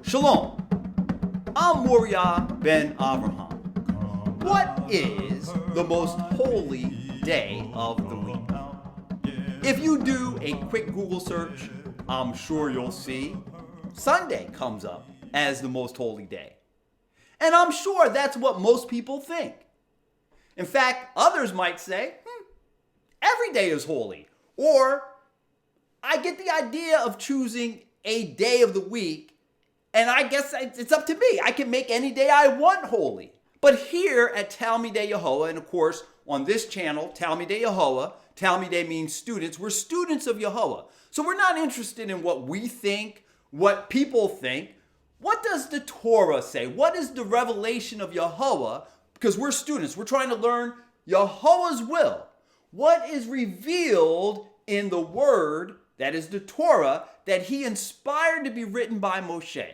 Shalom. I'm Moriah ben Avraham. What is the most holy day of the week? If you do a quick Google search, I'm sure you'll see Sunday comes up as the most holy day. And I'm sure that's what most people think. In fact, others might say, every day is holy. Or, I get the idea of choosing a day of the week, and I guess it's up to me. I can make any day I want holy. But here at Talmidei Yehoah, and of course on this channel, Talmidei Yehoah, Talmidei means students. We're students of Yehoah. So we're not interested in what we think, what people think. What does the Torah say? What is the revelation of Yehoah? Because we're students. We're trying to learn Yehoah's will. What is revealed in the word, that is the Torah, that he inspired to be written by Moshe.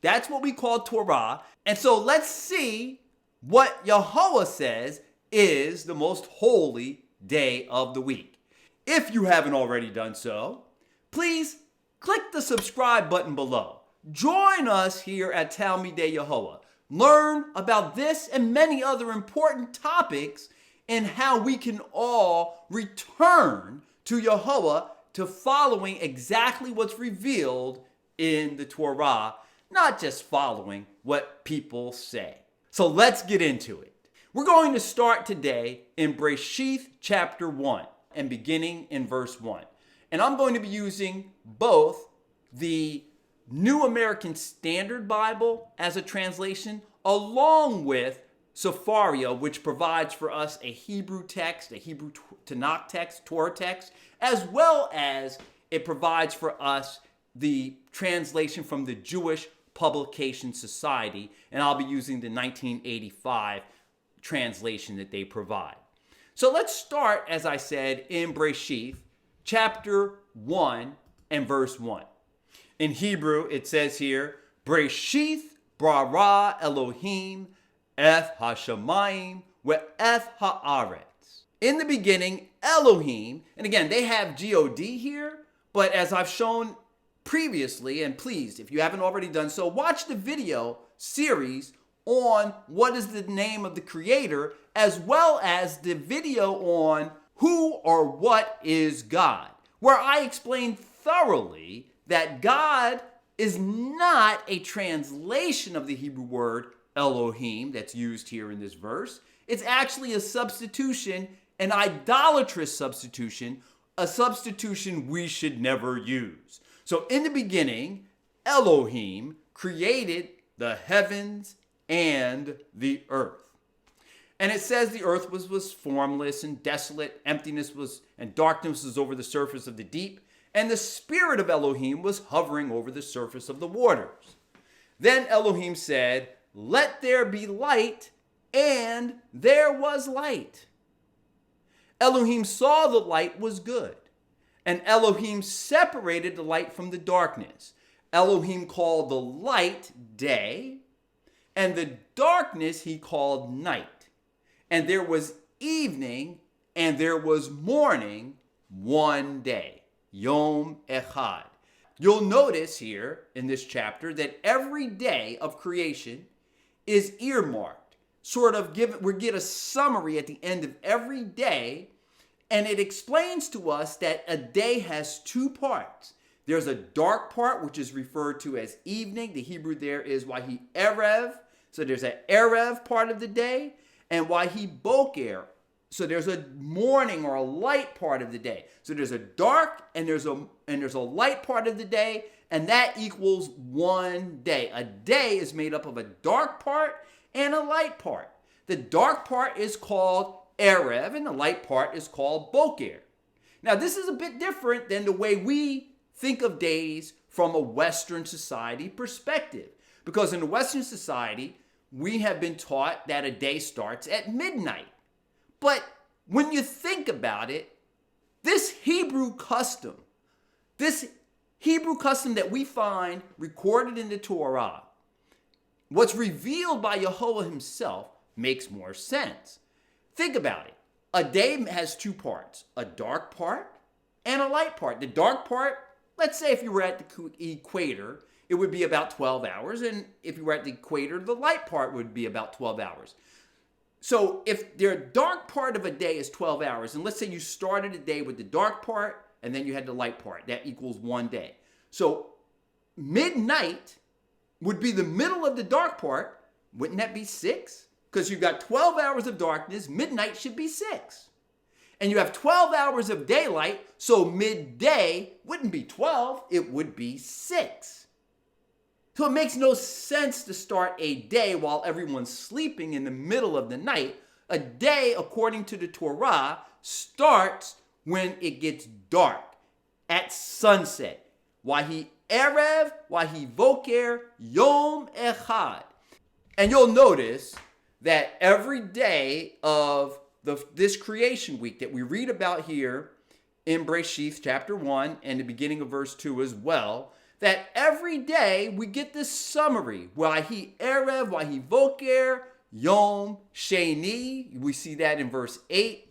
That's what we call Torah. And so let's see what Yehoah says is the most holy day of the week. If you haven't already done so, please click the subscribe button below. Join us here at Talmidei Yehoah. Learn about this and many other important topics and how we can all return to Yehoah, to following exactly what's revealed in the Torah, not just following what people say. So let's get into it. We're going to start today in Breshith chapter 1 and beginning in verse 1. And I'm going to be using both the New American Standard Bible as a translation along with Sepharia, which provides for us a Hebrew text, a Hebrew Tanakh text, Torah text, as well as it provides for us the translation from the Jewish Publication Society, and I'll be using the 1985 translation that they provide. So let's start, as I said, in Breshith, chapter 1 and verse 1. In Hebrew, it says here, Breshith bara Elohim eth hashamayim ve'eth haaretz. In the beginning, Elohim, and again, they have G-O-D here, but as I've shown previously, and please, if you haven't already done so, watch the video series on what is the name of the Creator, as well as the video on who or what is God, where I explain thoroughly that God is not a translation of the Hebrew word Elohim that's used here in this verse. It's actually a substitution, an idolatrous substitution, a substitution we should never use. So in the beginning, Elohim created the heavens and the earth. And it says the earth was formless and desolate, emptiness and darkness was over the surface of the deep, and the spirit of Elohim was hovering over the surface of the waters. Then Elohim said, "Let there be light," and there was light. Elohim saw the light was good, and Elohim separated the light from the darkness. Elohim called the light day, and the darkness he called night. And there was evening, and there was morning one day. Yom Echad. You'll notice here in this chapter that every day of creation is earmarked. We get a summary at the end of every day, and it explains to us that a day has two parts. There's a dark part, which is referred to as evening. The Hebrew there is Wahi Erev. So there's an Erev part of the day, and Wahi Boker. So there's a morning or a light part of the day. So there's a dark and there's a light part of the day, and that equals one day. A day is made up of a dark part and a light part. The dark part is called Erev, and the light part is called Boker. Now, this is a bit different than the way we think of days from a Western society perspective. Because in the Western society, we have been taught that a day starts at midnight. But when you think about it, this Hebrew custom that we find recorded in the Torah, what's revealed by Yehoah himself, makes more sense. Think about it. A day has two parts, a dark part and a light part. The dark part, let's say if you were at the equator, it would be about 12 hours. And if you were at the equator, the light part would be about 12 hours. So if the dark part of a day is 12 hours, and let's say you started a day with the dark part and then you had the light part, that equals one day. So midnight would be the middle of the dark part. Wouldn't that be 6? Because you've got 12 hours of darkness, midnight should be 6. And you have 12 hours of daylight, so midday wouldn't be 12, it would be 6. So it makes no sense to start a day while everyone's sleeping in the middle of the night. A day, according to the Torah, starts when it gets dark, at sunset. Wahi erev, wahi voker, yom echad. And you'll notice that every day of this creation week that we read about here in Breshith chapter 1 and the beginning of verse 2 as well, that every day we get this summary. Wahi erev, wahi voker, yom sheni. We see that in verse 8.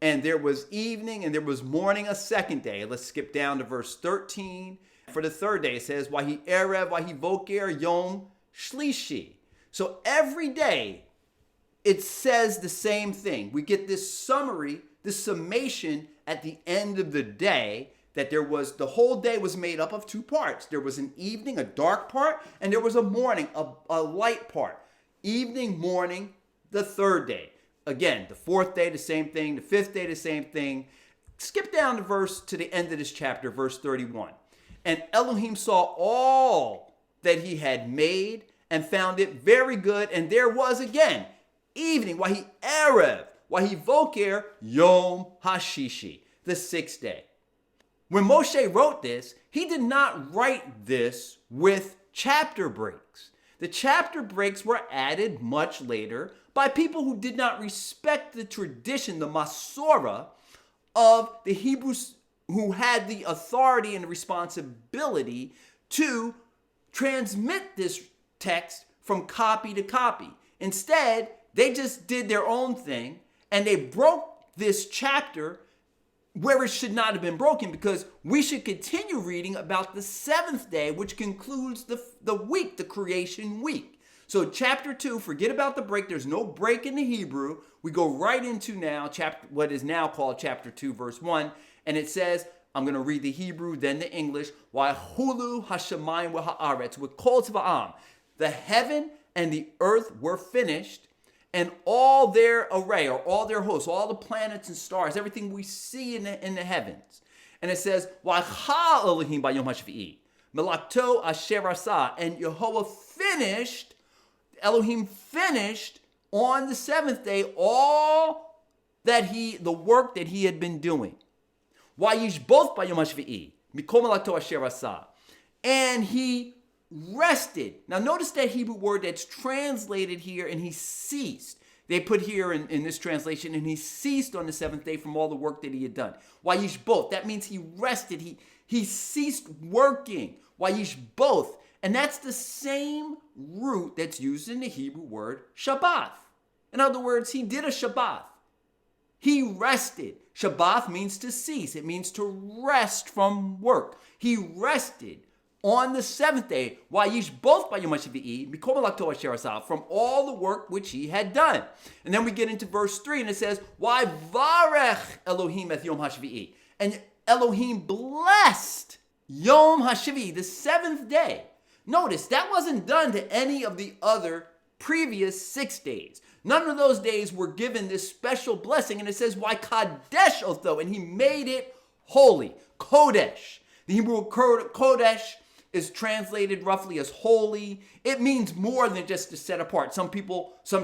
And there was evening and there was morning a second day. Let's skip down to verse 13. For the third day it says, wahi erev, wahi voker, yom shlishi. So every day it says the same thing. We get this summary, this summation at the end of the day, that the whole day was made up of 2 parts. There was an evening, a dark part, and there was a morning, a light part. Evening, morning, the third day. Again, the fourth day, the same thing. The fifth day, the same thing. Skip down to the end of this chapter, verse 31. And Elohim saw all that he had made and found it very good. And there was again evening, wahi erev, wahi voker, yom hashishi, the 6th day. When Moshe wrote this, he did not write this with chapter breaks. The chapter breaks were added much later by people who did not respect the tradition, the Masorah, of the Hebrews who had the authority and the responsibility to transmit this text from copy to copy. Instead, they just did their own thing and they broke this chapter where it should not have been broken, because we should continue reading about the 7th day, which concludes the week, the creation week. So chapter 2, forget about the break. There's no break in the Hebrew. We go right into now what is now called chapter 2, verse 1. And it says, I'm going to read the Hebrew, then the English. Wahulu hashamayim v'haaretz, with kol tzva'am. The heaven and the earth were finished, and all their array, or all their hosts, all the planets and stars, everything we see in the heavens. And it says, Wa'cha Elohim b'yom hashvi'i, melakto asher asa. And Yehovah finished, Elohim finished on the 7th day all the work that he had been doing. Wayish both b'yom hashvi'i, mikol melakto asher asa. And he rested. Now notice that Hebrew word that's translated here, and he ceased. They put here in this translation, and he ceased on the 7th day from all the work that he had done. Wayish both. That means he rested. He ceased working. Wayish both. And that's the same root that's used in the Hebrew word Shabbath. In other words, he did a Shabbath. He rested. Shabbath means to cease. It means to rest from work. He rested on the 7th day, Wayish both by Yom HaShavi'i, Mikol Malakto Asher Asa, from all the work which he had done. And then we get into verse 3, and it says, Why varech Elohim et Yom HaShavi'i. And Elohim blessed Yom HaShavi'i, the 7th day. Notice, that wasn't done to any of the other previous 6 days. None of those days were given this special blessing. And it says, Why Kadesh Otho, and he made it holy. Kodesh. The Hebrew Kodesh is translated roughly as holy. It means more than just to set apart. Some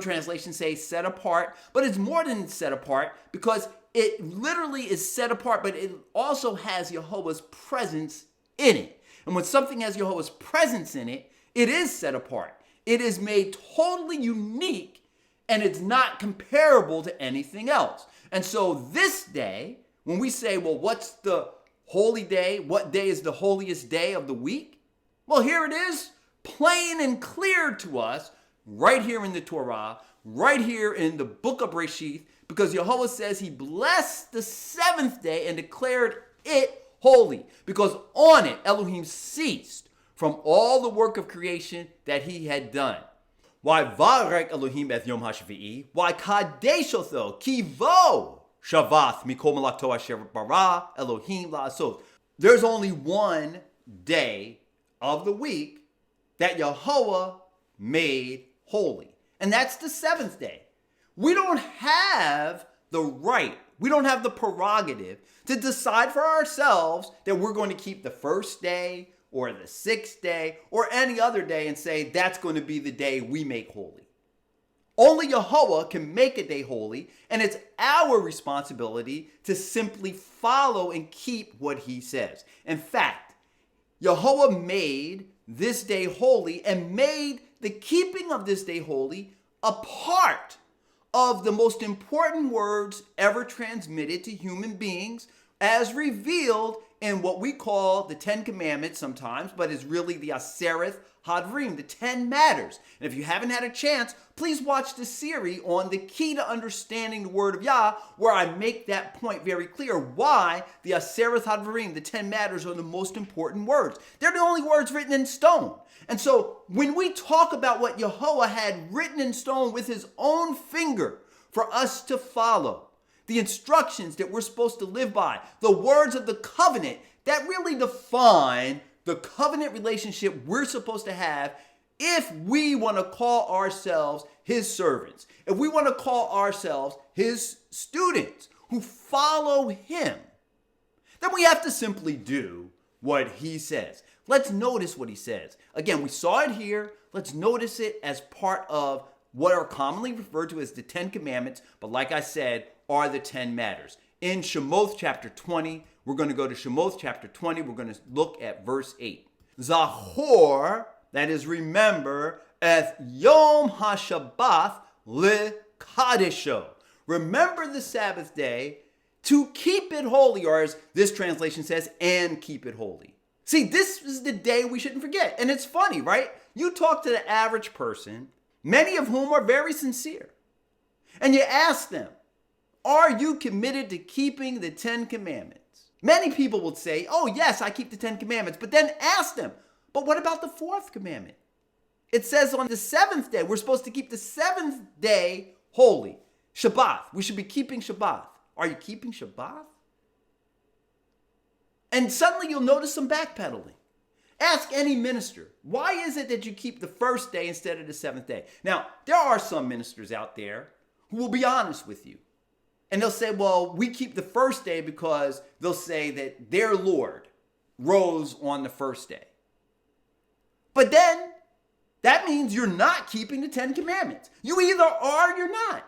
translations say set apart, but it's more than set apart, because it literally is set apart, but it also has Yehovah's presence in it. And when something has Yehovah's presence in it, it is set apart. It is made totally unique, and it's not comparable to anything else. And so this day, when we say, well, what's the holy day? What day is the holiest day of the week? Well, here it is, plain and clear to us, right here in the Torah, right here in the book of Breshith, because Yehovah says he blessed the 7th day and declared it holy, because on it Elohim ceased from all the work of creation that he had done. Why varek Elohim et Yom HaShvi'i? Why kadeshotho kivo Shabbath mikol malakto asher bara Elohim la'asot? There's only one day of the week that Yehovah made holy, and that's the seventh day. We don't have the right, we don't have the prerogative to decide for ourselves that we're going to keep the first day or the sixth day or any other day and say that's going to be the day we make holy. Only Yehovah can make a day holy, and it's our responsibility to simply follow and keep what he says. In fact, Yehovah made this day holy and made the keeping of this day holy a part of the most important words ever transmitted to human beings, as revealed in what we call the Ten Commandments sometimes, but is really the Asereth Hadvarim, the 10 matters. And if you haven't had a chance, please watch the series on the key to understanding the word of Yah, where I make that point very clear, why the Asereth Hadvarim, the 10 matters, are the most important words. They're the only words written in stone. And so when we talk about what Yehovah had written in stone with his own finger for us to follow, the instructions that we're supposed to live by, the words of the covenant that really define the covenant relationship we're supposed to have if we want to call ourselves his servants, if we want to call ourselves his students who follow him, then we have to simply do what he says. Let's notice what he says. Again, we saw it here. Let's notice it as part of what are commonly referred to as the 10 Commandments, but like I said, are the 10 matters. In Shemoth chapter 20, we're going to go to Shemoth chapter 20. We're going to look at verse 8. Zachor, that is remember, eth Yom HaShabbath lekadesho. Remember the Sabbath day to keep it holy, or as this translation says, and keep it holy. See, this is the day we shouldn't forget. And it's funny, right? You talk to the average person, many of whom are very sincere, and you ask them, are you committed to keeping the 10 Commandments? Many people will say, oh yes, I keep the 10 Commandments, but then ask them, but what about the fourth commandment? It says on the seventh day, we're supposed to keep the seventh day holy. Shabbat, we should be keeping Shabbat. Are you keeping Shabbat? And suddenly you'll notice some backpedaling. Ask any minister, why is it that you keep the first day instead of the seventh day? Now, there are some ministers out there who will be honest with you. And they'll say, well, we keep the first day because they'll say that their Lord rose on the first day. But then that means you're not keeping the 10 Commandments. You either are or you're not.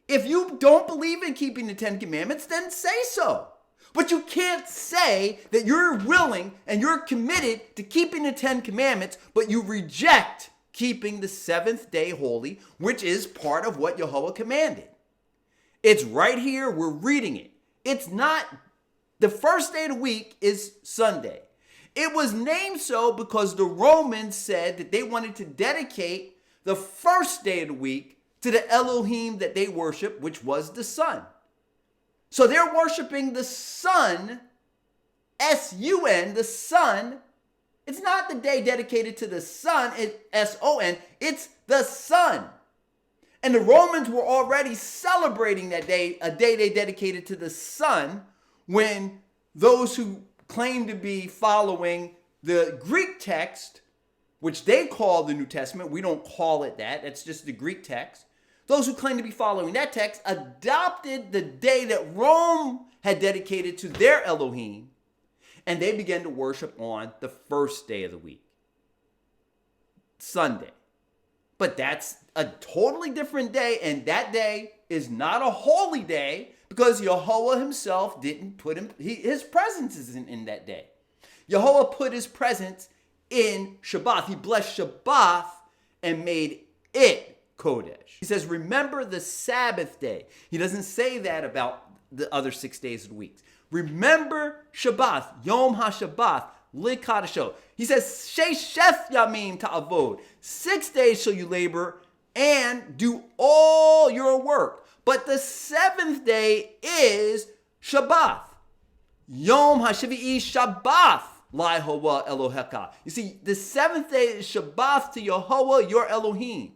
If you don't believe in keeping the 10 Commandments, then say so. But you can't say that you're willing and you're committed to keeping the 10 Commandments, but you reject keeping the seventh day holy, which is part of what Yehovah commanded. It's right here. We're reading it. It's not, the first day of the week is Sunday. It was named so because the Romans said that they wanted to dedicate the first day of the week to the Elohim that they worship, which was the sun. So they're worshiping the sun, S-U-N, the sun. It's not the day dedicated to the sun, S-O-N, it's the sun. And the Romans were already celebrating that day, a day they dedicated to the sun, when those who claim to be following the Greek text, which they call the New Testament, we don't call it that, that's just the Greek text. Those who claim to be following that text adopted the day that Rome had dedicated to their Elohim, and they began to worship on the first day of the week, Sunday. But that's a totally different day, and that day is not a holy day because Yehovah himself didn't put his presence isn't in that day. Yehovah put his presence in Shabbat. He blessed Shabbat and made it Kodesh. He says, remember the Sabbath day. He doesn't say that about the other 6 days of the week. Remember Shabbat, Yom HaShabbath, Likadasho. He says, Shesheth Yamim Ta'avod. 6 days shall you labor and do all your work. But the seventh day is Shabbat. Yom HaShavi'i Shabbat. Lihoah Eloheka. You see, the seventh day is Shabbat to Yehovah, your Elohim.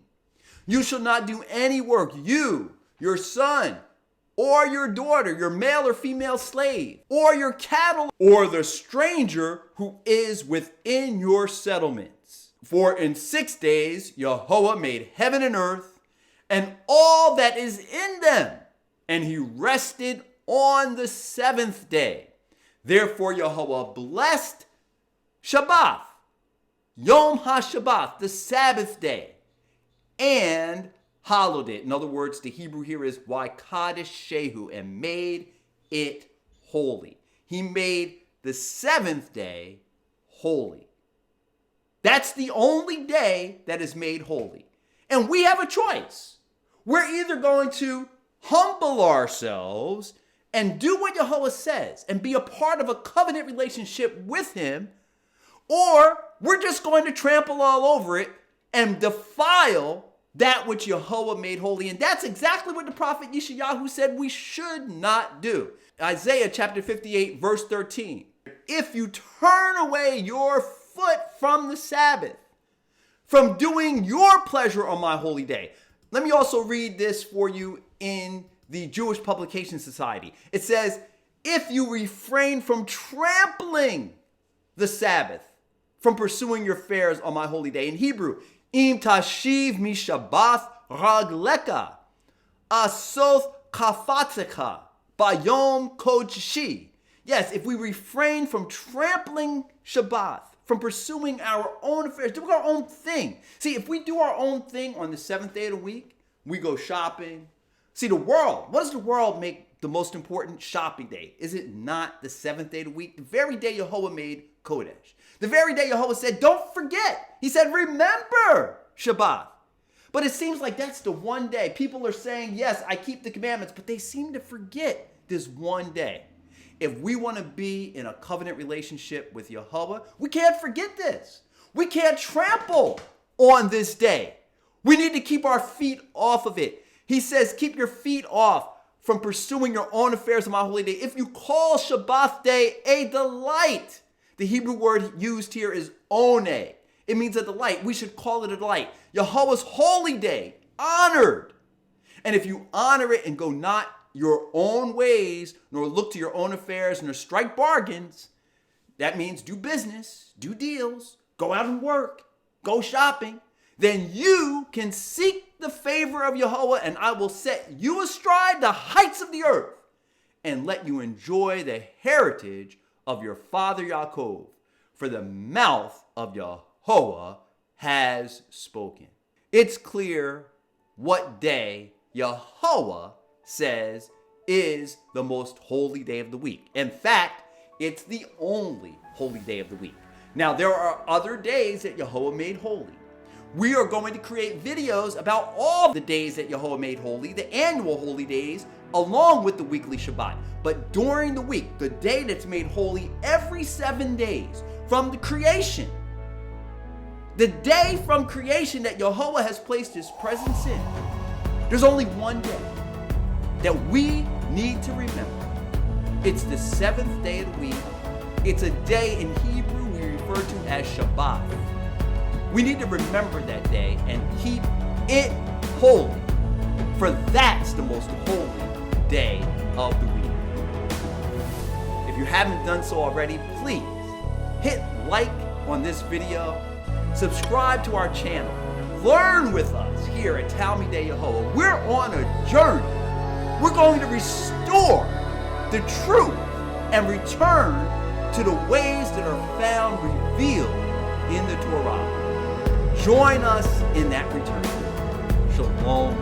You shall not do any work, you, your son, or your daughter, your male or female slave, or your cattle, or the stranger who is within your settlements. For in 6 days Yehovah made heaven and earth, and all that is in them, and he rested on the seventh day. Therefore Yehovah blessed Shabbat, Yom HaShabbat, the Sabbath day, and hallowed it. In other words, the Hebrew here is Kadesh Shehu, and made it holy. He made the seventh day holy. That's the only day that is made holy. And we have a choice. We're either going to humble ourselves and do what Yehovah says and be a part of a covenant relationship with him, or we're just going to trample all over it and defile that which Yehovah made holy. And that's exactly what the prophet Yeshayahu said we should not do. Isaiah chapter 58, verse 13. If you turn away your foot from the Sabbath, from doing your pleasure on my holy day. Let me also read this for you in the Jewish Publication Society. It says, if you refrain from trampling the Sabbath, from pursuing your fairs on my holy day. In Hebrew, im tashiv mi Shabbat ragleka, asoth kafatzecha, bayom kodshi. Yes, if we refrain from trampling Shabbat, from pursuing our own affairs, doing our own thing. See, if we do our own thing on the seventh day of the week, we go shopping. See, the world, what does the world make the most important shopping day? Is it not the seventh day of the week? The very day Yehovah made Kodesh. The very day Yehovah said, don't forget. He said, remember Shabbat. But it seems like that's the one day. People are saying, yes, I keep the commandments, but they seem to forget this one day. If we want to be in a covenant relationship with Yehovah, we can't forget this. We can't trample on this day. We need to keep our feet off of it. He says, keep your feet off from pursuing your own affairs on my holy day. If you call Shabbat day a delight, the Hebrew word used here is oneh. It means a delight. We should call it a delight. Yehovah's holy day, honored. And if you honor it and go not your own ways, nor look to your own affairs, nor strike bargains, that means do business, do deals, go out and work, go shopping, then you can seek the favor of Yehovah, and I will set you astride the heights of the earth and let you enjoy the heritage of your father Yaakov, for the mouth of Yehovah has spoken. It's clear what day Yehovah says is the most holy day of the week. In fact, it's the only holy day of the week. Now, there are other days that Yehovah made holy. We are going to create videos about all the days that Yehovah made holy, the annual holy days, along with the weekly Shabbat. But during the week, the day that's made holy every 7 days from the creation, the day from creation that Yehovah has placed his presence in, there's only one day that we need to remember. It's the seventh day of the week. It's a day in Hebrew we refer to as Shabbat. We need to remember that day and keep it holy, for that's the most holy day of the week. If you haven't done so already, please hit like on this video, subscribe to our channel, learn with us here at Talmidei Yehovah. We're on a journey. We're going to restore the truth and return to the ways that are found revealed in the Torah. Join us in that return. Shalom.